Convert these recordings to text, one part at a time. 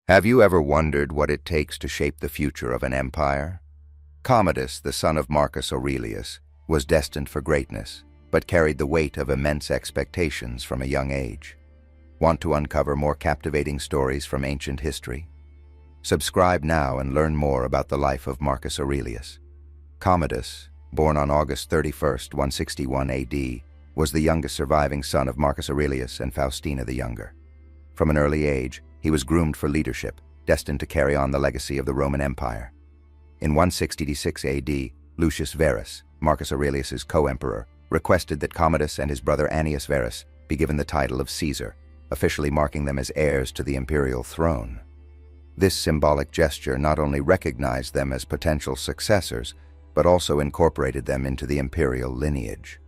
Have you ever wondered what it takes to shape the future of an empire? Commodus, the son of Marcus Aurelius, was destined for greatness, but carried the weight of immense expectations from a young age. Want to uncover more captivating stories from ancient history? Subscribe now and learn more about the life of Marcus Aurelius. Commodus, born on August 31st, 161 AD, was the youngest surviving son of Marcus Aurelius and Faustina the Younger. From an early age, he was groomed for leadership, destined to carry on the legacy of the Roman Empire. In 166 AD, Lucius Verus, Marcus Aurelius's co-emperor, requested that Commodus and his brother Annius Verus be given the title of Caesar, officially marking them as heirs to the imperial throne. This symbolic gesture not only recognized them as potential successors, but also incorporated them into the imperial lineage.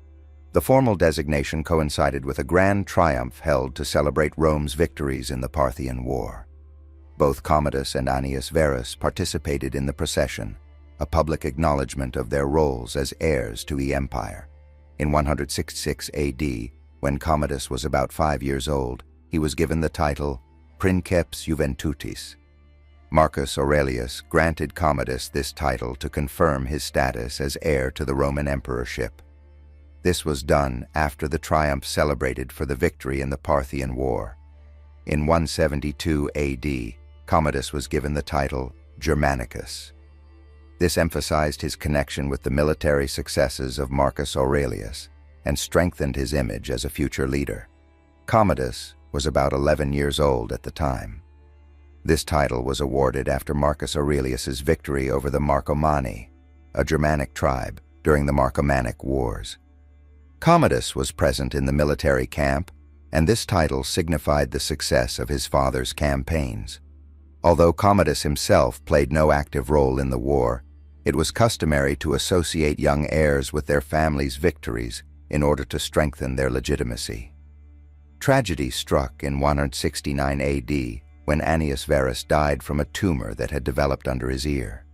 The formal designation coincided with a grand triumph held to celebrate Rome's victories in the Parthian War. Both Commodus and Annius Verus participated in the procession, a public acknowledgement of their roles as heirs to the empire. In 166 AD, when Commodus was about 5 years old, he was given the title Princeps Iuventutis. Marcus Aurelius granted Commodus this title to confirm his status as heir to the Roman emperorship. This was done after the triumph celebrated for the victory in the Parthian War. In 172 AD, Commodus was given the title Germanicus. This emphasized his connection with the military successes of Marcus Aurelius and strengthened his image as a future leader. Commodus was about 11 years old at the time. This title was awarded after Marcus Aurelius's victory over the Marcomanni, a Germanic tribe, during the Marcomannic Wars. Commodus was present in the military camp, and this title signified the success of his father's campaigns. Although Commodus himself played no active role in the war, it was customary to associate young heirs with their families' victories in order to strengthen their legitimacy. Tragedy struck in 169 AD when Annius Verus died from a tumor that had developed under his ear.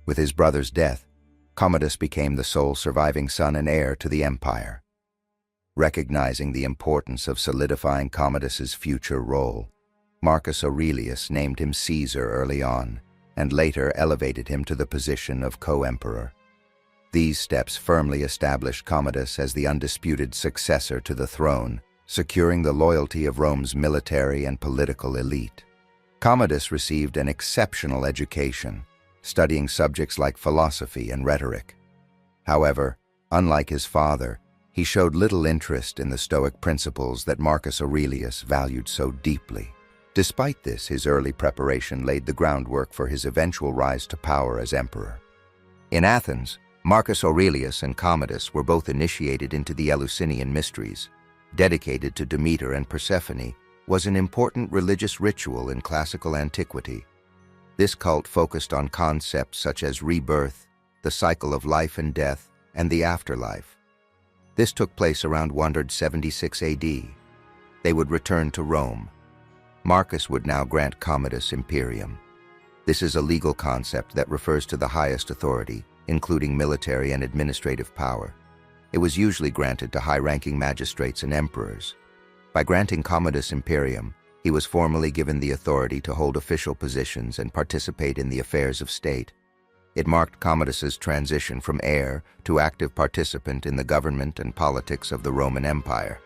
With his brother's death, Commodus became the sole surviving son and heir to the empire. Recognizing the importance of solidifying Commodus's future role, Marcus Aurelius named him Caesar early on, and later elevated him to the position of co-emperor. These steps firmly established Commodus as the undisputed successor to the throne, securing the loyalty of Rome's military and political elite. Commodus received an exceptional education, studying subjects like philosophy and rhetoric. However, unlike his father, he showed little interest in the stoic principles that Marcus Aurelius valued so deeply. Despite this, his early preparation laid the groundwork for his eventual rise to power as emperor. In Athens, Marcus Aurelius and Commodus were both initiated into the Eleusinian mysteries. Dedicated to Demeter and Persephone was an important religious ritual in classical antiquity. This cult focused on concepts such as rebirth, the cycle of life and death, and the afterlife. This took place around 176 AD. They would return to Rome. Marcus would now grant Commodus Imperium. This is a legal concept that refers to the highest authority, including military and administrative power. It was usually granted to high-ranking magistrates and emperors. By granting Commodus Imperium, he was formally given the authority to hold official positions and participate in the affairs of state. It marked Commodus's transition from heir to active participant in the government and politics of the Roman Empire.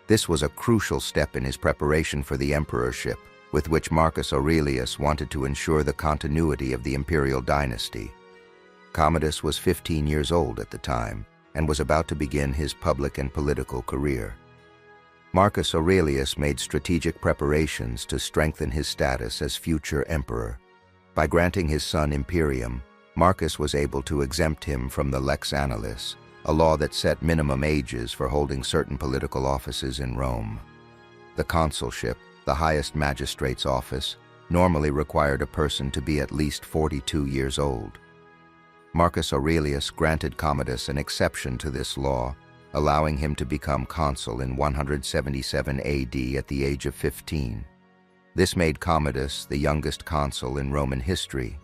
This was a crucial step in his preparation for the emperorship, with which Marcus Aurelius wanted to ensure the continuity of the imperial dynasty. Commodus was 15 years old at the time and was about to begin his public and political career. Marcus Aurelius made strategic preparations to strengthen his status as future emperor. By granting his son Imperium, Marcus was able to exempt him from the Lex Annalis, a law that set minimum ages for holding certain political offices in Rome. The consulship, the highest magistrate's office, normally required a person to be at least 42 years old. Marcus Aurelius granted Commodus an exception to this law, allowing him to become consul in 177 AD at the age of 15. This made Commodus the youngest consul in Roman history.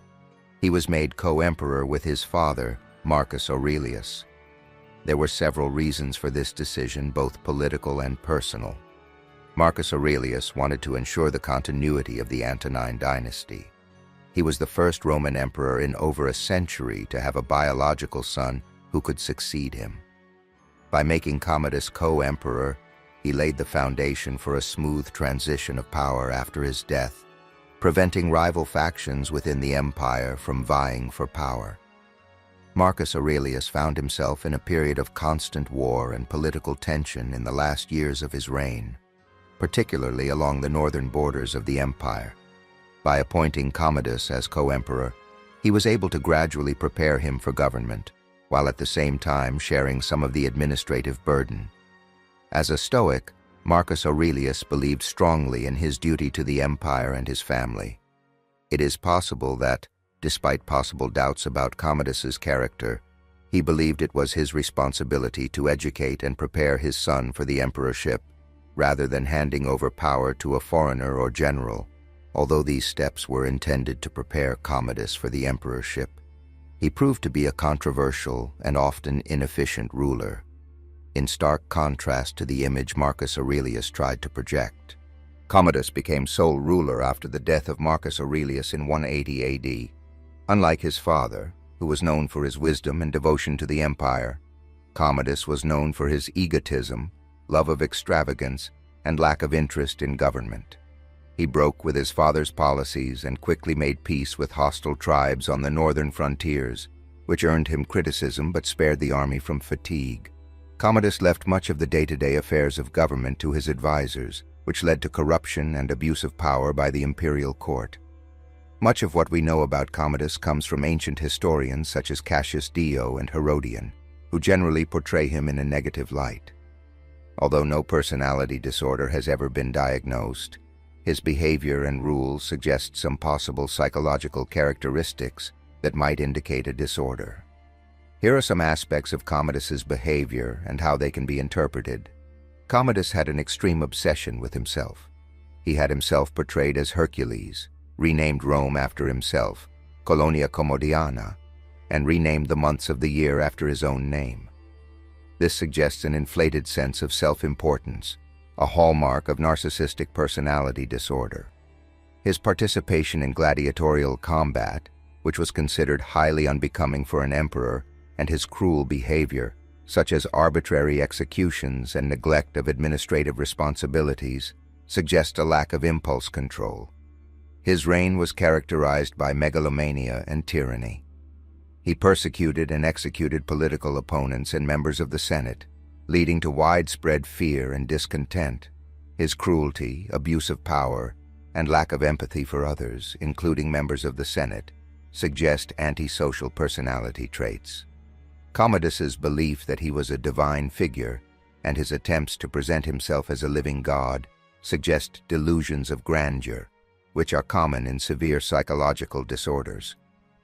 He was made co-emperor with his father, Marcus Aurelius. There were several reasons for this decision, both political and personal. Marcus Aurelius wanted to ensure the continuity of the Antonine dynasty. He was the first Roman emperor in over a century to have a biological son who could succeed him. By making Commodus co-emperor, he laid the foundation for a smooth transition of power after his death, preventing rival factions within the empire from vying for power. Marcus Aurelius found himself in a period of constant war and political tension in the last years of his reign, particularly along the northern borders of the empire. By appointing Commodus as co-emperor, he was able to gradually prepare him for government, while at the same time sharing some of the administrative burden. As a Stoic, Marcus Aurelius believed strongly in his duty to the empire and his family. It is possible that, despite possible doubts about Commodus's character, he believed it was his responsibility to educate and prepare his son for the emperorship, rather than handing over power to a foreigner or general. Although these steps were intended to prepare Commodus for the emperorship, he proved to be a controversial and often inefficient ruler, in stark contrast to the image Marcus Aurelius tried to project. Commodus became sole ruler after the death of Marcus Aurelius in 180 AD. Unlike his father, who was known for his wisdom and devotion to the empire, Commodus was known for his egotism, love of extravagance, and lack of interest in government. He broke with his father's policies and quickly made peace with hostile tribes on the northern frontiers, which earned him criticism but spared the army from fatigue. Commodus left much of the day-to-day affairs of government to his advisors, which led to corruption and abuse of power by the imperial court. Much of what we know about Commodus comes from ancient historians such as Cassius Dio and Herodian, who generally portray him in a negative light. Although no personality disorder has ever been diagnosed, his behavior and rules suggest some possible psychological characteristics that might indicate a disorder. Here are some aspects of Commodus's behavior and how they can be interpreted. Commodus had an extreme obsession with himself. He had himself portrayed as Hercules, renamed Rome after himself, Colonia Commodiana, and renamed the months of the year after his own name. This suggests an inflated sense of self-importance, a hallmark of narcissistic personality disorder. His participation in gladiatorial combat, which was considered highly unbecoming for an emperor, and his cruel behavior, such as arbitrary executions and neglect of administrative responsibilities, suggest a lack of impulse control. His reign was characterized by megalomania and tyranny. He persecuted and executed political opponents and members of the Senate, leading to widespread fear and discontent. His cruelty, abuse of power, and lack of empathy for others, including members of the Senate, suggest antisocial personality traits. Commodus's belief that he was a divine figure and his attempts to present himself as a living god suggest delusions of grandeur, which are common in severe psychological disorders.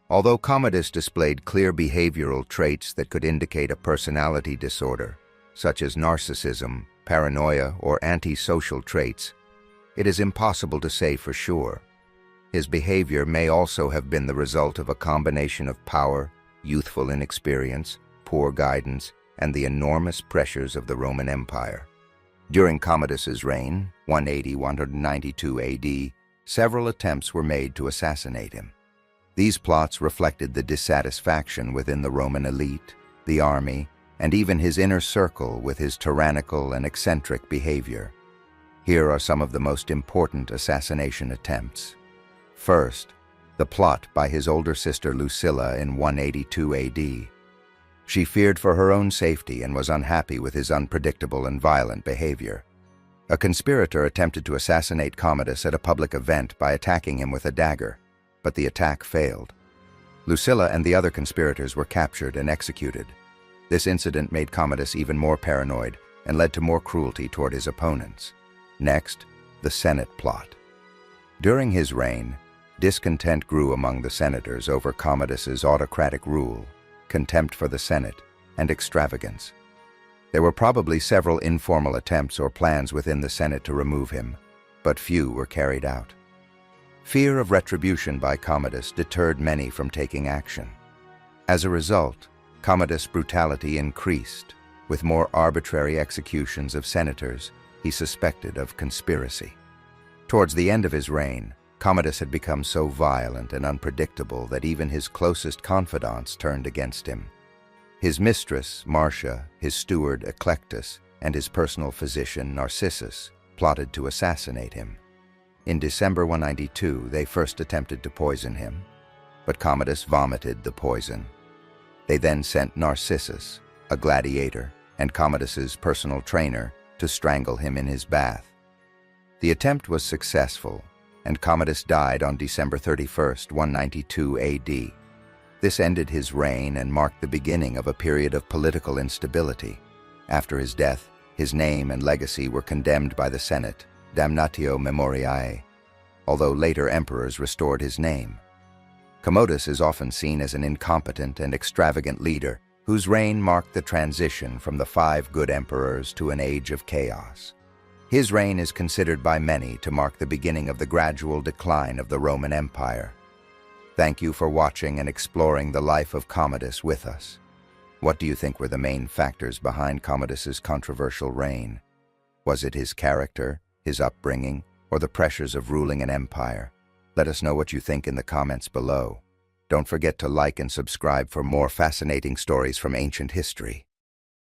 Although Commodus displayed clear behavioral traits that could indicate a personality disorder, such as narcissism, paranoia, or antisocial traits, it is impossible to say for sure. His behavior may also have been the result of a combination of power, youthful inexperience, poor guidance, and the enormous pressures of the Roman Empire. During Commodus's reign, 180–192 AD, several attempts were made to assassinate him. These plots reflected the dissatisfaction within the Roman elite, the army, and even his inner circle with his tyrannical and eccentric behavior. Here are some of the most important assassination attempts. First, the plot by his older sister Lucilla in 182 AD. She feared for her own safety and was unhappy with his unpredictable and violent behavior. A conspirator attempted to assassinate Commodus at a public event by attacking him with a dagger, but the attack failed. Lucilla and the other conspirators were captured and executed. This incident made Commodus even more paranoid and led to more cruelty toward his opponents. Next, the Senate plot. During his reign, discontent grew among the senators over Commodus's autocratic rule, contempt for the Senate, and extravagance. There were probably several informal attempts or plans within the Senate to remove him, but few were carried out. Fear of retribution by Commodus deterred many from taking action. As a result, Commodus' brutality increased. With more arbitrary executions of senators, he suspected of conspiracy. Towards the end of his reign, Commodus had become so violent and unpredictable that even his closest confidants turned against him. His mistress, Marcia, his steward, Eclectus, and his personal physician, Narcissus, plotted to assassinate him. In December 192, they first attempted to poison him, but Commodus vomited the poison. They then sent Narcissus, a gladiator, and Commodus's personal trainer, to strangle him in his bath. The attempt was successful, and Commodus died on December 31st, 192 AD. This ended his reign and marked the beginning of a period of political instability. After his death, his name and legacy were condemned by the Senate, damnatio memoriae, although later emperors restored his name. Commodus is often seen as an incompetent and extravagant leader whose reign marked the transition from the 5 good emperors to an age of chaos. His reign is considered by many to mark the beginning of the gradual decline of the Roman Empire. Thank you for watching and exploring the life of Commodus with us. What do you think were the main factors behind Commodus's controversial reign? Was it his character, his upbringing, or the pressures of ruling an empire? Let us know what you think in the comments below. Don't forget to like and subscribe for more fascinating stories from ancient history.